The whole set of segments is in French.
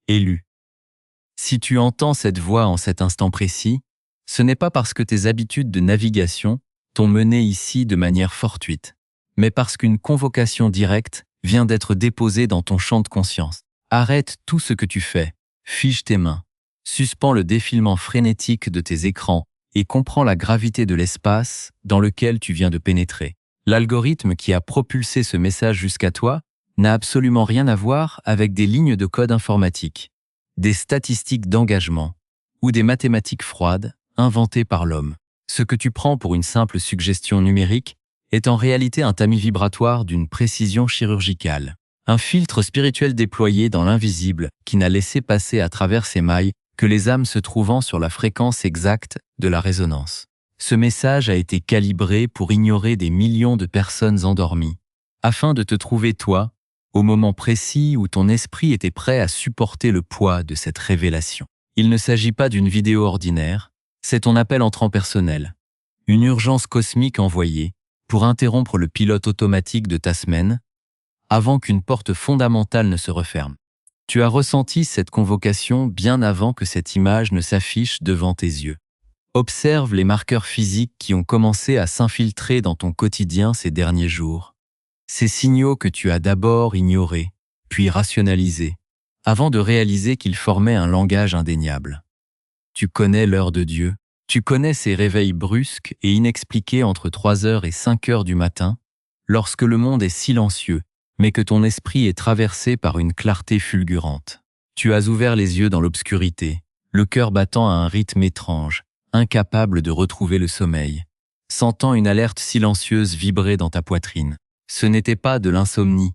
élu. Si tu entends cette voix en cet instant précis, ce n'est pas parce que tes habitudes de navigation t'ont mené ici de manière fortuite, mais parce qu'une convocation directe vient d'être déposée dans ton champ de conscience. Arrête tout ce que tu fais, fige tes mains, suspends le défilement frénétique de tes écrans et comprends la gravité de l'espace dans lequel tu viens de pénétrer. L'algorithme qui a propulsé ce message jusqu'à toi n'a absolument rien à voir avec des lignes de code informatique, des statistiques d'engagement ou des mathématiques froides inventées par l'homme. Ce que tu prends pour une simple suggestion numérique est en réalité un tamis vibratoire d'une précision chirurgicale. Un filtre spirituel déployé dans l'invisible qui n'a laissé passer à travers ses mailles que les âmes se trouvant sur la fréquence exacte de la résonance. Ce message a été calibré pour ignorer des millions de personnes endormies, afin de te trouver toi, au moment précis où ton esprit était prêt à supporter le poids de cette révélation. Il ne s'agit pas d'une vidéo ordinaire, c'est ton appel entrant personnel, une urgence cosmique envoyée pour interrompre le pilote automatique de ta semaine, avant qu'une porte fondamentale ne se referme. Tu as ressenti cette convocation bien avant que cette image ne s'affiche devant tes yeux. Observe les marqueurs physiques qui ont commencé à s'infiltrer dans ton quotidien ces derniers jours. Ces signaux que tu as d'abord ignorés, puis rationalisés, avant de réaliser qu'ils formaient un langage indéniable. Tu connais l'heure de Dieu, tu connais ces réveils brusques et inexpliqués entre 3h et 5h du matin, lorsque le monde est silencieux, mais que ton esprit est traversé par une clarté fulgurante. Tu as ouvert les yeux dans l'obscurité, le cœur battant à un rythme étrange, incapable de retrouver le sommeil, sentant une alerte silencieuse vibrer dans ta poitrine. Ce n'était pas de l'insomnie,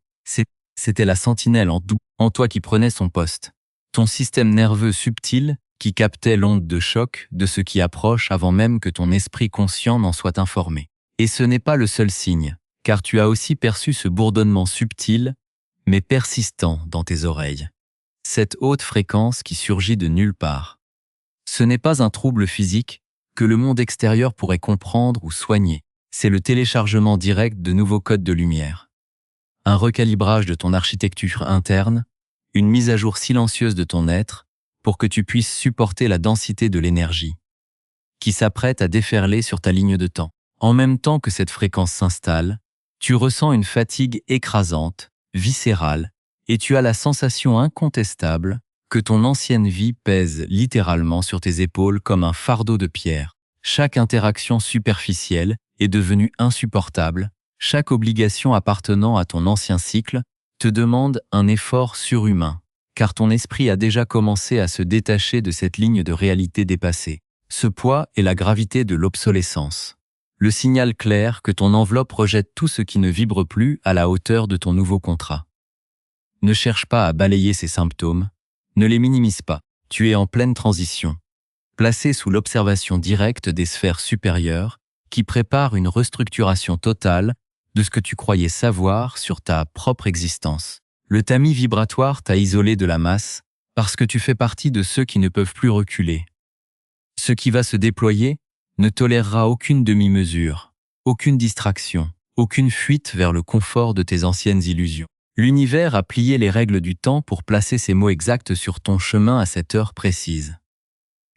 c'était la sentinelle en toi qui prenait son poste. Ton système nerveux subtil qui captait l'onde de choc de ce qui approche avant même que ton esprit conscient n'en soit informé. Et ce n'est pas le seul signe, car tu as aussi perçu ce bourdonnement subtil, mais persistant dans tes oreilles. Cette haute fréquence qui surgit de nulle part. Ce n'est pas un trouble physique que le monde extérieur pourrait comprendre ou soigner. C'est le téléchargement direct de nouveaux codes de lumière. Un recalibrage de ton architecture interne, une mise à jour silencieuse de ton être pour que tu puisses supporter la densité de l'énergie qui s'apprête à déferler sur ta ligne de temps. En même temps que cette fréquence s'installe, tu ressens une fatigue écrasante, viscérale, et tu as la sensation incontestable que ton ancienne vie pèse littéralement sur tes épaules comme un fardeau de pierre. Chaque interaction superficielle est devenue insupportable, chaque obligation appartenant à ton ancien cycle te demande un effort surhumain, car ton esprit a déjà commencé à se détacher de cette ligne de réalité dépassée. Ce poids est la gravité de l'obsolescence. Le signal clair que ton enveloppe rejette tout ce qui ne vibre plus à la hauteur de ton nouveau contrat. Ne cherche pas à balayer ces symptômes, ne les minimise pas. Tu es en pleine transition, placé sous l'observation directe des sphères supérieures qui préparent une restructuration totale de ce que tu croyais savoir sur ta propre existence. Le tamis vibratoire t'a isolé de la masse parce que tu fais partie de ceux qui ne peuvent plus reculer. Ce qui va se déployer ne tolérera aucune demi-mesure, aucune distraction, aucune fuite vers le confort de tes anciennes illusions. L'univers a plié les règles du temps pour placer ces mots exacts sur ton chemin à cette heure précise.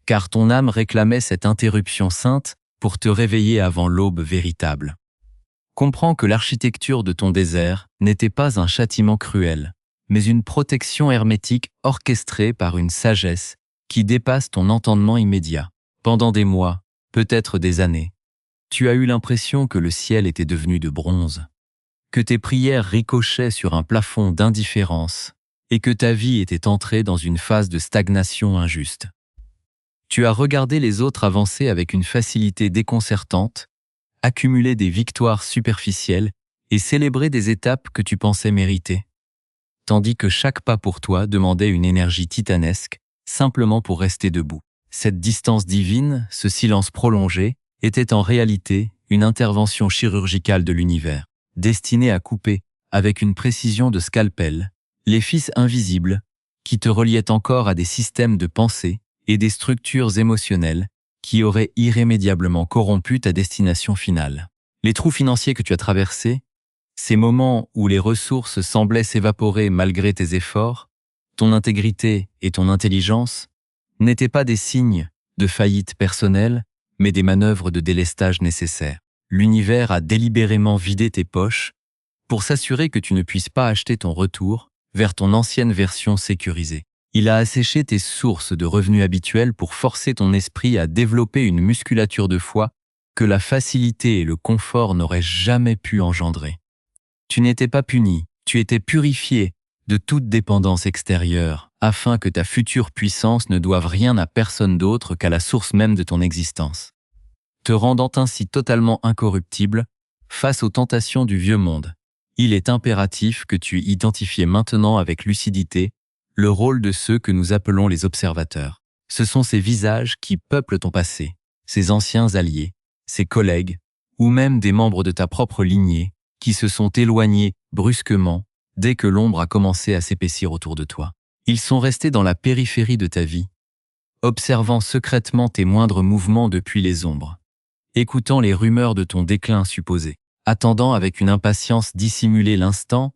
Car ton âme réclamait cette interruption sainte pour te réveiller avant l'aube véritable. Comprends que l'architecture de ton désert n'était pas un châtiment cruel, mais une protection hermétique orchestrée par une sagesse qui dépasse ton entendement immédiat. Pendant des mois, peut-être des années, tu as eu l'impression que le ciel était devenu de bronze, que tes prières ricochaient sur un plafond d'indifférence et que ta vie était entrée dans une phase de stagnation injuste. Tu as regardé les autres avancer avec une facilité déconcertante, accumuler des victoires superficielles et célébrer des étapes que tu pensais mériter, tandis que chaque pas pour toi demandait une énergie titanesque, simplement pour rester debout. Cette distance divine, ce silence prolongé, était en réalité une intervention chirurgicale de l'univers, destinée à couper, avec une précision de scalpel, les fils invisibles qui te reliaient encore à des systèmes de pensée et des structures émotionnelles qui auraient irrémédiablement corrompu ta destination finale. Les trous financiers que tu as traversés, ces moments où les ressources semblaient s'évaporer malgré tes efforts, ton intégrité et ton intelligence n'étaient pas des signes de faillite personnelle, mais des manœuvres de délestage nécessaires. L'univers a délibérément vidé tes poches pour s'assurer que tu ne puisses pas acheter ton retour vers ton ancienne version sécurisée. Il a asséché tes sources de revenus habituels pour forcer ton esprit à développer une musculature de foi que la facilité et le confort n'auraient jamais pu engendrer. Tu n'étais pas puni, tu étais purifié de toute dépendance extérieure, afin que ta future puissance ne doive rien à personne d'autre qu'à la source même de ton existence, te rendant ainsi totalement incorruptible face aux tentations du vieux monde. Il est impératif que tu identifies maintenant avec lucidité le rôle de ceux que nous appelons les observateurs. Ce sont ces visages qui peuplent ton passé, ces anciens alliés, ces collègues, ou même des membres de ta propre lignée qui se sont éloignés brusquement dès que l'ombre a commencé à s'épaissir autour de toi. Ils sont restés dans la périphérie de ta vie, observant secrètement tes moindres mouvements depuis les ombres, écoutant les rumeurs de ton déclin supposé, attendant avec une impatience dissimulée l'instant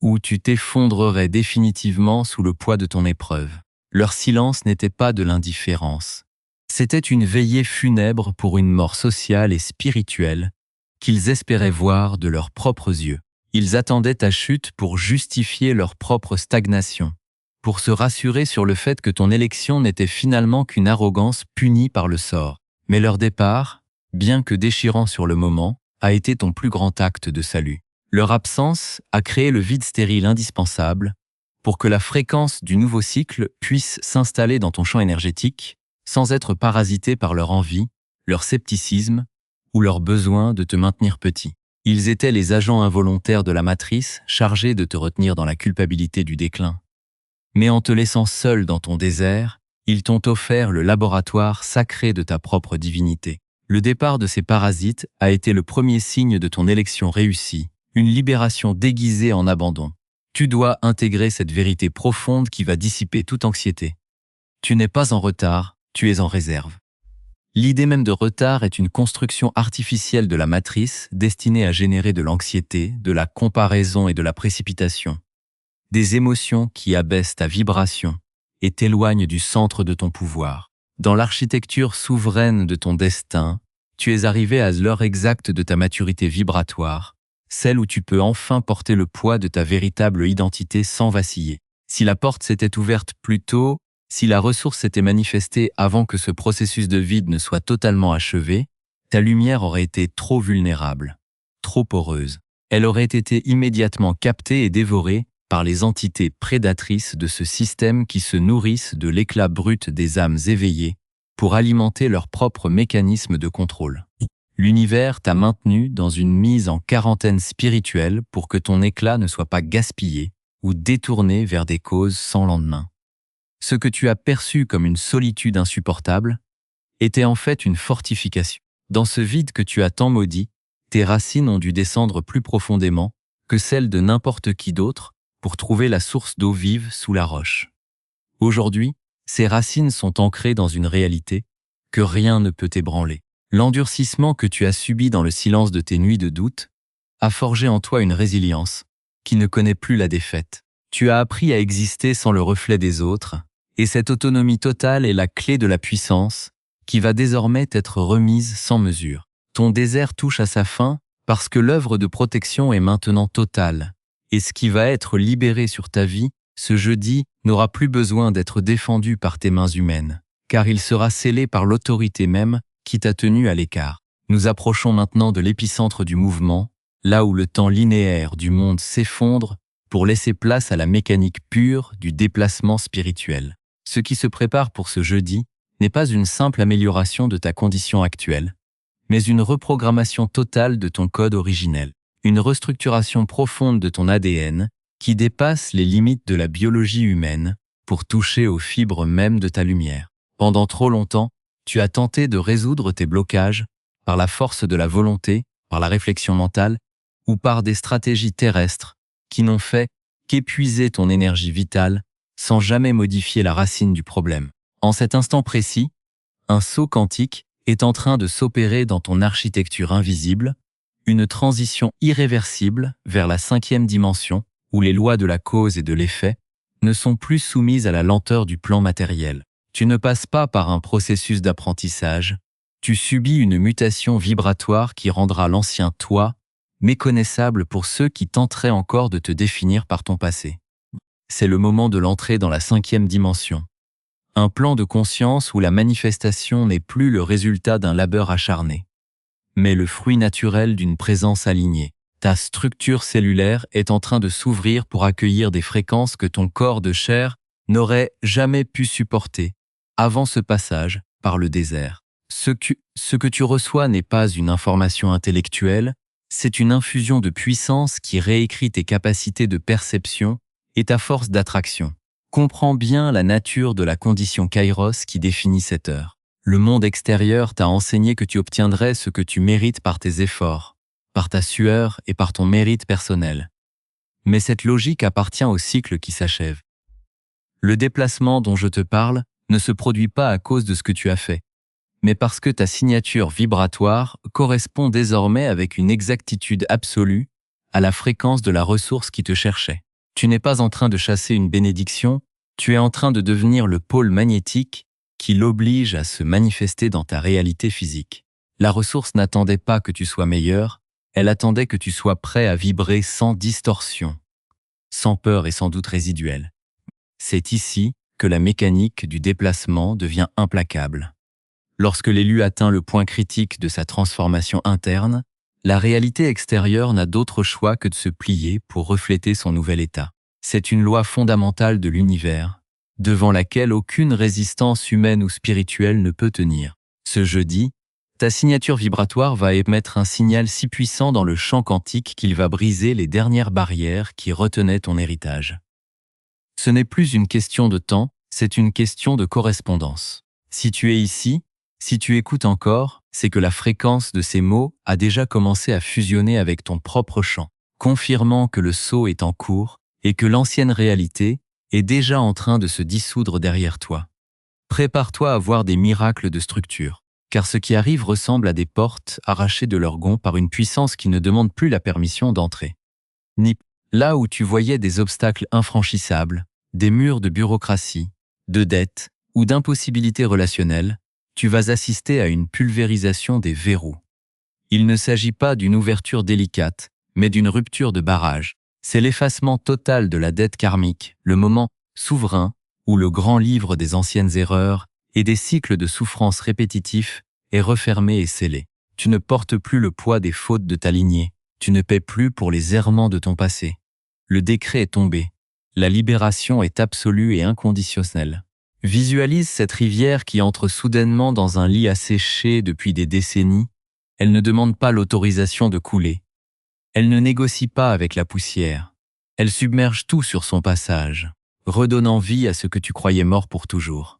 où tu t'effondrerais définitivement sous le poids de ton épreuve. Leur silence n'était pas de l'indifférence. C'était une veillée funèbre pour une mort sociale et spirituelle qu'ils espéraient voir de leurs propres yeux. Ils attendaient ta chute pour justifier leur propre stagnation, pour se rassurer sur le fait que ton élection n'était finalement qu'une arrogance punie par le sort. Mais leur départ, bien que déchirant sur le moment, a été ton plus grand acte de salut. Leur absence a créé le vide stérile indispensable pour que la fréquence du nouveau cycle puisse s'installer dans ton champ énergétique sans être parasité par leur envie, leur scepticisme ou leur besoin de te maintenir petit. Ils étaient les agents involontaires de la matrice chargés de te retenir dans la culpabilité du déclin. Mais en te laissant seul dans ton désert, ils t'ont offert le laboratoire sacré de ta propre divinité. Le départ de ces parasites a été le premier signe de ton élection réussie, une libération déguisée en abandon. Tu dois intégrer cette vérité profonde qui va dissiper toute anxiété. Tu n'es pas en retard, tu es en réserve. L'idée même de retard est une construction artificielle de la matrice destinée à générer de l'anxiété, de la comparaison et de la précipitation. Des émotions qui abaissent ta vibration et t'éloignent du centre de ton pouvoir. Dans l'architecture souveraine de ton destin, tu es arrivé à l'heure exacte de ta maturité vibratoire, celle où tu peux enfin porter le poids de ta véritable identité sans vaciller. Si la porte s'était ouverte plus tôt, si la ressource s'était manifestée avant que ce processus de vide ne soit totalement achevé, ta lumière aurait été trop vulnérable, trop poreuse. Elle aurait été immédiatement captée et dévorée par les entités prédatrices de ce système qui se nourrissent de l'éclat brut des âmes éveillées pour alimenter leur propre mécanisme de contrôle. L'univers t'a maintenu dans une mise en quarantaine spirituelle pour que ton éclat ne soit pas gaspillé ou détourné vers des causes sans lendemain. Ce que tu as perçu comme une solitude insupportable était en fait une fortification. Dans ce vide que tu as tant maudit, tes racines ont dû descendre plus profondément que celles de n'importe qui d'autre pour trouver la source d'eau vive sous la roche. Aujourd'hui, ces racines sont ancrées dans une réalité que rien ne peut ébranler. L'endurcissement que tu as subi dans le silence de tes nuits de doute a forgé en toi une résilience qui ne connaît plus la défaite. Tu as appris à exister sans le reflet des autres, et cette autonomie totale est la clé de la puissance qui va désormais être remise sans mesure. Ton désert touche à sa fin parce que l'œuvre de protection est maintenant totale, et ce qui va être libéré sur ta vie ce jeudi n'aura plus besoin d'être défendu par tes mains humaines, car il sera scellé par l'autorité même qui t'a tenu à l'écart. Nous approchons maintenant de l'épicentre du mouvement, là où le temps linéaire du monde s'effondre pour laisser place à la mécanique pure du déplacement spirituel. Ce qui se prépare pour ce jeudi n'est pas une simple amélioration de ta condition actuelle, mais une reprogrammation totale de ton code originel, une restructuration profonde de ton ADN qui dépasse les limites de la biologie humaine pour toucher aux fibres mêmes de ta lumière. Pendant trop longtemps, tu as tenté de résoudre tes blocages par la force de la volonté, par la réflexion mentale ou par des stratégies terrestres qui n'ont fait qu'épuiser ton énergie vitale sans jamais modifier la racine du problème. En cet instant précis, un saut quantique est en train de s'opérer dans ton architecture invisible, une transition irréversible vers la 5e dimension où les lois de la cause et de l'effet ne sont plus soumises à la lenteur du plan matériel. Tu ne passes pas par un processus d'apprentissage, tu subis une mutation vibratoire qui rendra l'ancien toi méconnaissable pour ceux qui tenteraient encore de te définir par ton passé. C'est le moment de l'entrée dans la 5e dimension. Un plan de conscience où la manifestation n'est plus le résultat d'un labeur acharné, mais le fruit naturel d'une présence alignée. Ta structure cellulaire est en train de s'ouvrir pour accueillir des fréquences que ton corps de chair n'aurait jamais pu supporter avant ce passage par le désert. Ce que tu reçois n'est pas une information intellectuelle, c'est une infusion de puissance qui réécrit tes capacités de perception et ta force d'attraction. Comprends bien la nature de la condition Kairos qui définit cette heure. Le monde extérieur t'a enseigné que tu obtiendrais ce que tu mérites par tes efforts, par ta sueur et par ton mérite personnel. Mais cette logique appartient au cycle qui s'achève. Le déplacement dont je te parle ne se produit pas à cause de ce que tu as fait, mais parce que ta signature vibratoire correspond désormais avec une exactitude absolue à la fréquence de la ressource qui te cherchait. Tu n'es pas en train de chasser une bénédiction, tu es en train de devenir le pôle magnétique qui l'oblige à se manifester dans ta réalité physique. La ressource n'attendait pas que tu sois meilleur, elle attendait que tu sois prêt à vibrer sans distorsion, sans peur et sans doute résiduelle. C'est ici que la mécanique du déplacement devient implacable. Lorsque l'élu atteint le point critique de sa transformation interne, la réalité extérieure n'a d'autre choix que de se plier pour refléter son nouvel état. C'est une loi fondamentale de l'univers, devant laquelle aucune résistance humaine ou spirituelle ne peut tenir. Ce jeudi, ta signature vibratoire va émettre un signal si puissant dans le champ quantique qu'il va briser les dernières barrières qui retenaient ton héritage. Ce n'est plus une question de temps, c'est une question de correspondance. Si tu es ici, si tu écoutes encore, c'est que la fréquence de ces mots a déjà commencé à fusionner avec ton propre champ, confirmant que le saut est en cours et que l'ancienne réalité est déjà en train de se dissoudre derrière toi. Prépare-toi à voir des miracles de structure, car ce qui arrive ressemble à des portes arrachées de leur gonds par une puissance qui ne demande plus la permission d'entrer. Ni là où tu voyais des obstacles infranchissables, des murs de bureaucratie, de dettes ou d'impossibilités relationnelles, tu vas assister à une pulvérisation des verrous. Il ne s'agit pas d'une ouverture délicate, mais d'une rupture de barrage. C'est l'effacement total de la dette karmique, le moment souverain où le grand livre des anciennes erreurs et des cycles de souffrance répétitifs est refermé et scellé. Tu ne portes plus le poids des fautes de ta lignée, tu ne paies plus pour les errements de ton passé. Le décret est tombé, la libération est absolue et inconditionnelle. Visualise cette rivière qui entre soudainement dans un lit asséché depuis des décennies. Elle ne demande pas l'autorisation de couler. Elle ne négocie pas avec la poussière. Elle submerge tout sur son passage, redonnant vie à ce que tu croyais mort pour toujours.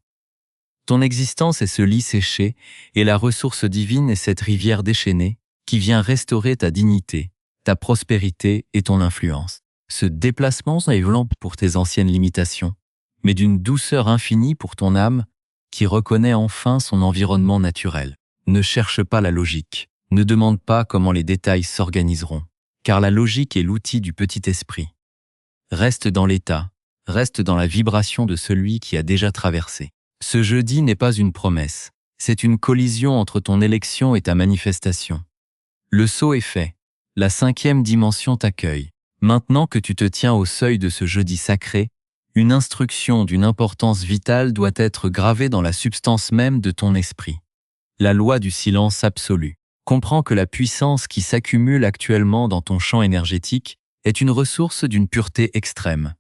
Ton existence est ce lit séché et la ressource divine est cette rivière déchaînée qui vient restaurer ta dignité, ta prospérité et ton influence. Ce déplacement est violent pour tes anciennes limitations, mais d'une douceur infinie pour ton âme qui reconnaît enfin son environnement naturel. Ne cherche pas la logique, ne demande pas comment les détails s'organiseront, car la logique est l'outil du petit esprit. Reste dans l'état, reste dans la vibration de celui qui a déjà traversé. Ce jeudi n'est pas une promesse, c'est une collision entre ton élection et ta manifestation. Le saut est fait, la 5e dimension t'accueille. Maintenant que tu te tiens au seuil de ce jeudi sacré, une instruction d'une importance vitale doit être gravée dans la substance même de ton esprit. La loi du silence absolu. Comprends que la puissance qui s'accumule actuellement dans ton champ énergétique est une ressource d'une pureté extrême.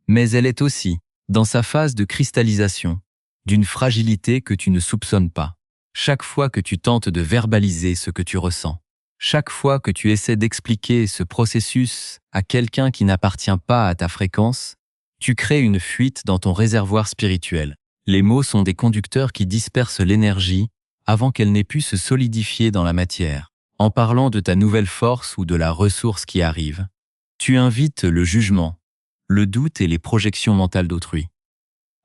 Mais elle est aussi, dans sa phase de cristallisation, d'une fragilité que tu ne soupçonnes pas. Chaque fois que tu tentes de verbaliser ce que tu ressens, chaque fois que tu essaies d'expliquer ce processus à quelqu'un qui n'appartient pas à ta fréquence, tu crées une fuite dans ton réservoir spirituel. Les mots sont des conducteurs qui dispersent l'énergie avant qu'elle n'ait pu se solidifier dans la matière. En parlant de ta nouvelle force ou de la ressource qui arrive, tu invites le jugement, le doute et les projections mentales d'autrui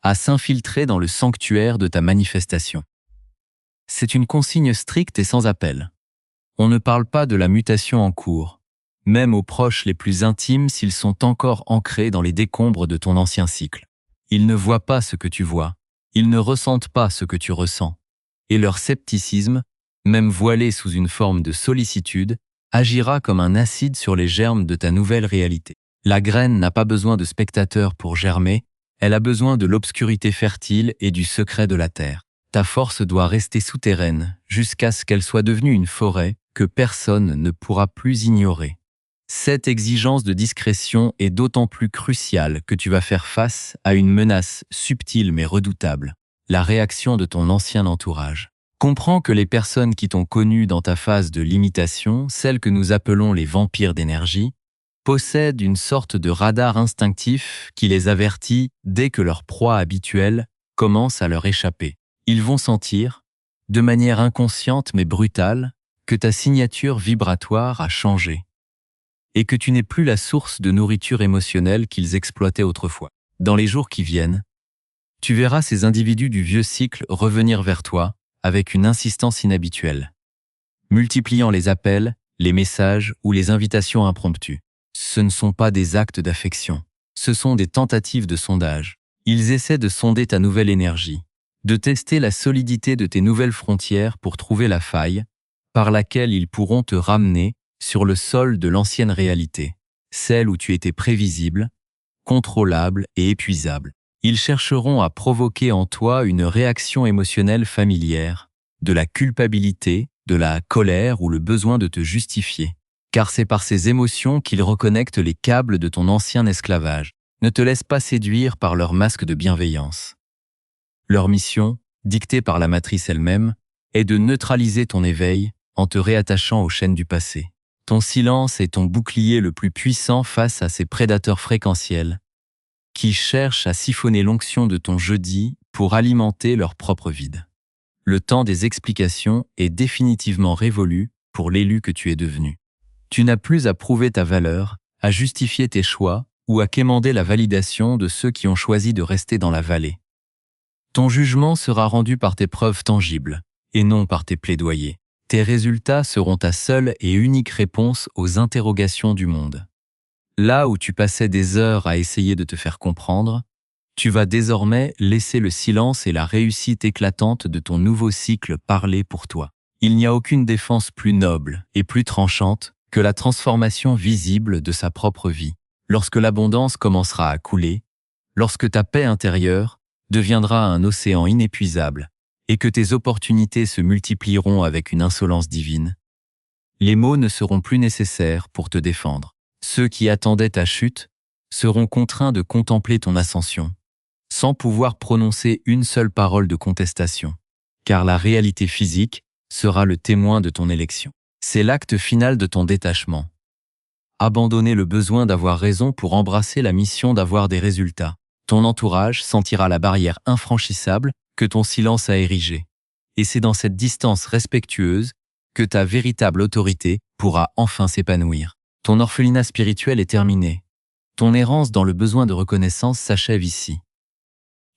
à s'infiltrer dans le sanctuaire de ta manifestation. C'est une consigne stricte et sans appel. On ne parle pas de la mutation en cours, même aux proches les plus intimes s'ils sont encore ancrés dans les décombres de ton ancien cycle. Ils ne voient pas ce que tu vois, ils ne ressentent pas ce que tu ressens. Et leur scepticisme, même voilé sous une forme de sollicitude, agira comme un acide sur les germes de ta nouvelle réalité. La graine n'a pas besoin de spectateurs pour germer, elle a besoin de l'obscurité fertile et du secret de la terre. Ta force doit rester souterraine jusqu'à ce qu'elle soit devenue une forêt que personne ne pourra plus ignorer. Cette exigence de discrétion est d'autant plus cruciale que tu vas faire face à une menace subtile mais redoutable, la réaction de ton ancien entourage. Comprends que les personnes qui t'ont connu dans ta phase de limitation, celles que nous appelons les vampires d'énergie, possèdent une sorte de radar instinctif qui les avertit dès que leur proie habituelle commence à leur échapper. Ils vont sentir, de manière inconsciente mais brutale, que ta signature vibratoire a changé et que tu n'es plus la source de nourriture émotionnelle qu'ils exploitaient autrefois. Dans les jours qui viennent, tu verras ces individus du vieux cycle revenir vers toi avec une insistance inhabituelle, multipliant les appels, les messages ou les invitations impromptues. Ce ne sont pas des actes d'affection, ce sont des tentatives de sondage. Ils essaient de sonder ta nouvelle énergie, de tester la solidité de tes nouvelles frontières pour trouver la faille par laquelle ils pourront te ramener sur le sol de l'ancienne réalité, celle où tu étais prévisible, contrôlable et épuisable. Ils chercheront à provoquer en toi une réaction émotionnelle familière, de la culpabilité, de la colère ou le besoin de te justifier. Car c'est par ces émotions qu'ils reconnectent les câbles de ton ancien esclavage. Ne te laisse pas séduire par leur masque de bienveillance. Leur mission, dictée par la matrice elle-même, est de neutraliser ton éveil en te réattachant aux chaînes du passé. Ton silence est ton bouclier le plus puissant face à ces prédateurs fréquentiels qui cherchent à siphonner l'onction de ton jeudi pour alimenter leur propre vide. Le temps des explications est définitivement révolu pour l'élu que tu es devenu. Tu n'as plus à prouver ta valeur, à justifier tes choix ou à quémander la validation de ceux qui ont choisi de rester dans la vallée. Ton jugement sera rendu par tes preuves tangibles et non par tes plaidoyers. Tes résultats seront ta seule et unique réponse aux interrogations du monde. Là où tu passais des heures à essayer de te faire comprendre, tu vas désormais laisser le silence et la réussite éclatante de ton nouveau cycle parler pour toi. Il n'y a aucune défense plus noble et plus tranchante que la transformation visible de sa propre vie. Lorsque l'abondance commencera à couler, lorsque ta paix intérieure deviendra un océan inépuisable et que tes opportunités se multiplieront avec une insolence divine, les mots ne seront plus nécessaires pour te défendre. Ceux qui attendaient ta chute seront contraints de contempler ton ascension, sans pouvoir prononcer une seule parole de contestation, car la réalité physique sera le témoin de ton élection. C'est l'acte final de ton détachement. Abandonner le besoin d'avoir raison pour embrasser la mission d'avoir des résultats. Ton entourage sentira la barrière infranchissable que ton silence a érigée. Et c'est dans cette distance respectueuse que ta véritable autorité pourra enfin s'épanouir. Ton orphelinat spirituel est terminé. Ton errance dans le besoin de reconnaissance s'achève ici.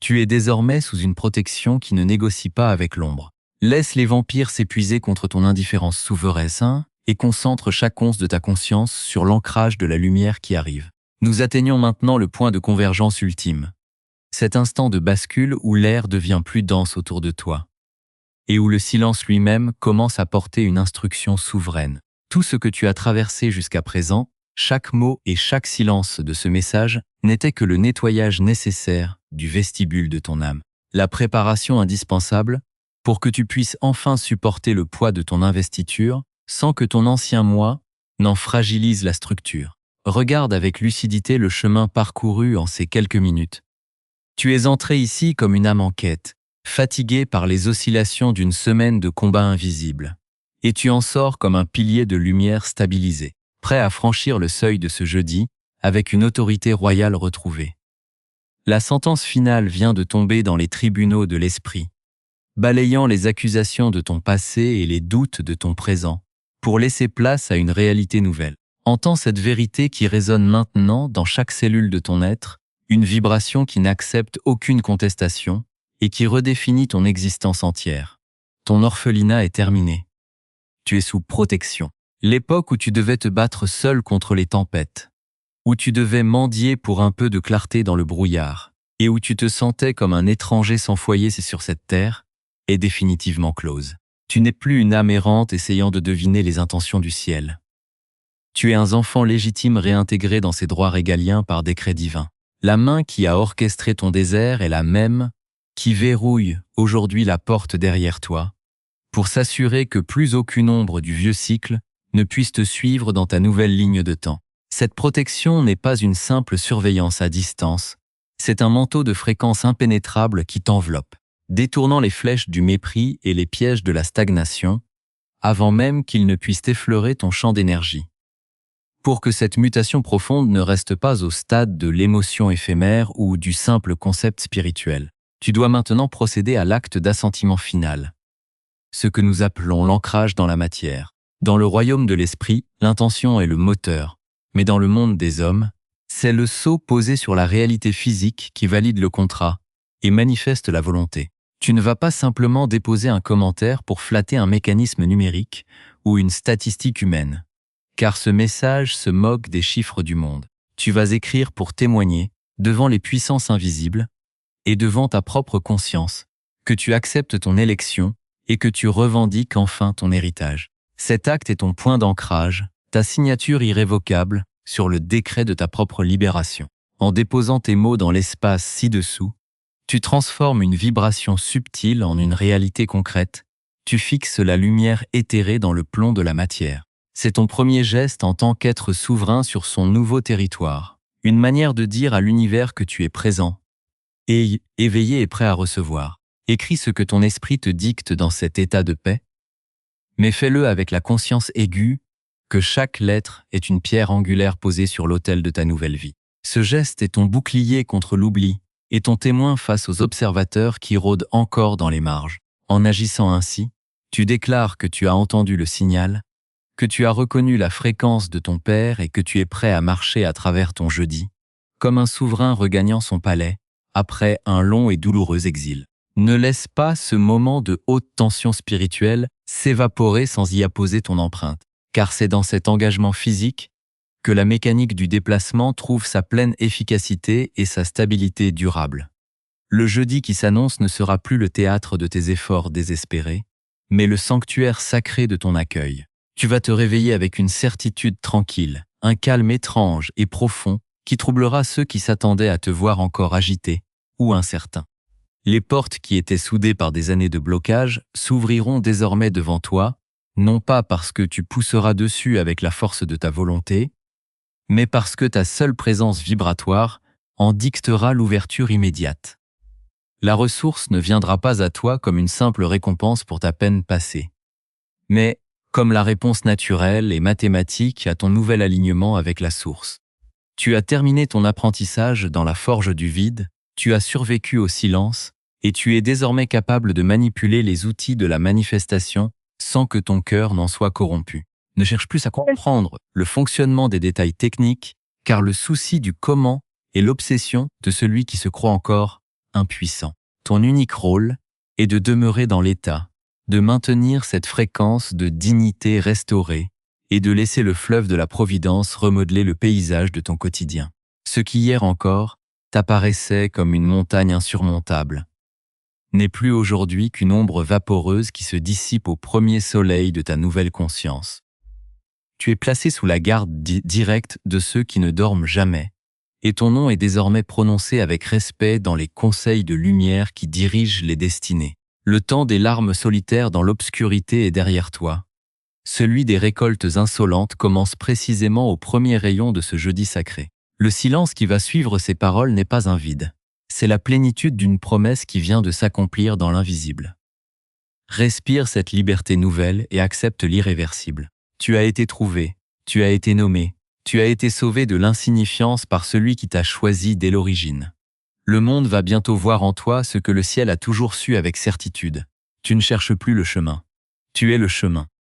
Tu es désormais sous une protection qui ne négocie pas avec l'ombre. Laisse les vampires s'épuiser contre ton indifférence souveraine et concentre chaque once de ta conscience sur l'ancrage de la lumière qui arrive. Nous atteignons maintenant le point de convergence ultime. Cet instant de bascule où l'air devient plus dense autour de toi et où le silence lui-même commence à porter une instruction souveraine. Tout ce que tu as traversé jusqu'à présent, chaque mot et chaque silence de ce message n'était que le nettoyage nécessaire du vestibule de ton âme. La préparation indispensable pour que tu puisses enfin supporter le poids de ton investiture sans que ton ancien moi n'en fragilise la structure. Regarde avec lucidité le chemin parcouru en ces quelques minutes. Tu es entré ici comme une âme en quête, fatiguée par les oscillations d'une semaine de combat invisible. Et tu en sors comme un pilier de lumière stabilisé, prêt à franchir le seuil de ce jeudi avec une autorité royale retrouvée. La sentence finale vient de tomber dans les tribunaux de l'esprit, balayant les accusations de ton passé et les doutes de ton présent, pour laisser place à une réalité nouvelle. Entends cette vérité qui résonne maintenant dans chaque cellule de ton être, une vibration qui n'accepte aucune contestation et qui redéfinit ton existence entière. Ton orphelinat est terminé. Tu es sous protection. L'époque où tu devais te battre seul contre les tempêtes, où tu devais mendier pour un peu de clarté dans le brouillard, et où tu te sentais comme un étranger sans foyer sur cette terre, est définitivement close. Tu n'es plus une âme errante essayant de deviner les intentions du ciel. Tu es un enfant légitime réintégré dans ses droits régaliens par décret divin. La main qui a orchestré ton désert est la même qui verrouille aujourd'hui la porte derrière toi, pour s'assurer que plus aucune ombre du vieux cycle ne puisse te suivre dans ta nouvelle ligne de temps. Cette protection n'est pas une simple surveillance à distance, c'est un manteau de fréquence impénétrable qui t'enveloppe, détournant les flèches du mépris et les pièges de la stagnation, avant même qu'ils ne puissent effleurer ton champ d'énergie. Pour que cette mutation profonde ne reste pas au stade de l'émotion éphémère ou du simple concept spirituel, tu dois maintenant procéder à l'acte d'assentiment final, ce que nous appelons l'ancrage dans la matière. Dans le royaume de l'esprit, l'intention est le moteur, mais dans le monde des hommes, c'est le sceau posé sur la réalité physique qui valide le contrat et manifeste la volonté. Tu ne vas pas simplement déposer un commentaire pour flatter un mécanisme numérique ou une statistique humaine, car ce message se moque des chiffres du monde. Tu vas écrire pour témoigner, devant les puissances invisibles et devant ta propre conscience, que tu acceptes ton élection et que tu revendiques enfin ton héritage. Cet acte est ton point d'ancrage, ta signature irrévocable sur le décret de ta propre libération. En déposant tes mots dans l'espace ci-dessous, tu transformes une vibration subtile en une réalité concrète, tu fixes la lumière éthérée dans le plomb de la matière. C'est ton premier geste en tant qu'être souverain sur son nouveau territoire, une manière de dire à l'univers que tu es présent, et éveillé et prêt à recevoir. Écris ce que ton esprit te dicte dans cet état de paix, mais fais-le avec la conscience aiguë que chaque lettre est une pierre angulaire posée sur l'autel de ta nouvelle vie. Ce geste est ton bouclier contre l'oubli et ton témoin face aux observateurs qui rôdent encore dans les marges. En agissant ainsi, tu déclares que tu as entendu le signal, que tu as reconnu la fréquence de ton père et que tu es prêt à marcher à travers ton jeudi, comme un souverain regagnant son palais après un long et douloureux exil. Ne laisse pas ce moment de haute tension spirituelle s'évaporer sans y apposer ton empreinte, car c'est dans cet engagement physique que la mécanique du déplacement trouve sa pleine efficacité et sa stabilité durable. Le jeudi qui s'annonce ne sera plus le théâtre de tes efforts désespérés, mais le sanctuaire sacré de ton accueil. Tu vas te réveiller avec une certitude tranquille, un calme étrange et profond qui troublera ceux qui s'attendaient à te voir encore agité ou incertain. Les portes qui étaient soudées par des années de blocage s'ouvriront désormais devant toi, non pas parce que tu pousseras dessus avec la force de ta volonté, mais parce que ta seule présence vibratoire en dictera l'ouverture immédiate. La ressource ne viendra pas à toi comme une simple récompense pour ta peine passée, mais comme la réponse naturelle et mathématique à ton nouvel alignement avec la source. Tu as terminé ton apprentissage dans la forge du vide, tu as survécu au silence, et tu es désormais capable de manipuler les outils de la manifestation sans que ton cœur n'en soit corrompu. Ne cherche plus à comprendre le fonctionnement des détails techniques, car le souci du comment est l'obsession de celui qui se croit encore impuissant. Ton unique rôle est de demeurer dans l'état, de maintenir cette fréquence de dignité restaurée et de laisser le fleuve de la providence remodeler le paysage de ton quotidien. Ce qui hier encore t'apparaissait comme une montagne insurmontable n'est plus aujourd'hui qu'une ombre vaporeuse qui se dissipe au premier soleil de ta nouvelle conscience. Tu es placé sous la garde directe de ceux qui ne dorment jamais, et ton nom est désormais prononcé avec respect dans les conseils de lumière qui dirigent les destinées. Le temps des larmes solitaires dans l'obscurité est derrière toi. Celui des récoltes insolentes commence précisément au premier rayon de ce jeudi sacré. Le silence qui va suivre ces paroles n'est pas un vide. C'est la plénitude d'une promesse qui vient de s'accomplir dans l'invisible. Respire cette liberté nouvelle et accepte l'irréversible. Tu as été trouvé, tu as été nommé, tu as été sauvé de l'insignifiance par celui qui t'a choisi dès l'origine. Le monde va bientôt voir en toi ce que le ciel a toujours su avec certitude. Tu ne cherches plus le chemin. Tu es le chemin.